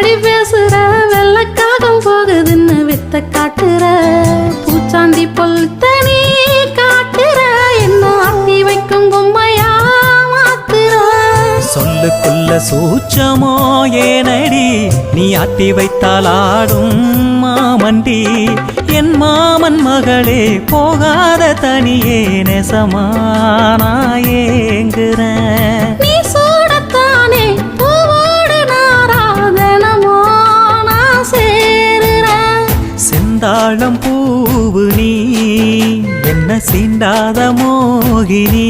வாயாடி பேசுற வெள்ளக்காகம் போகுதுன்னு வித்த காட்டுற பூச்சாண்டி பொல்தனி காட்டுற என்ன ஆட்டி வைக்கும் பொம்மையா மாத்துற சொல்லுக்குள்ள சூச்சமோ ஏனடி நீ ஆட்டி வைத்தால் ஆடும் மாமண்டி என் மாமன் மகளே போகாத தனியே நெசமானா ஏங்குறேன் நீ சூடத்தானே பூவோடு நாராதனமோ நான் சேருறேன் செந்தாழம் பூவு நீ என்ன சீண்டாத மோகினி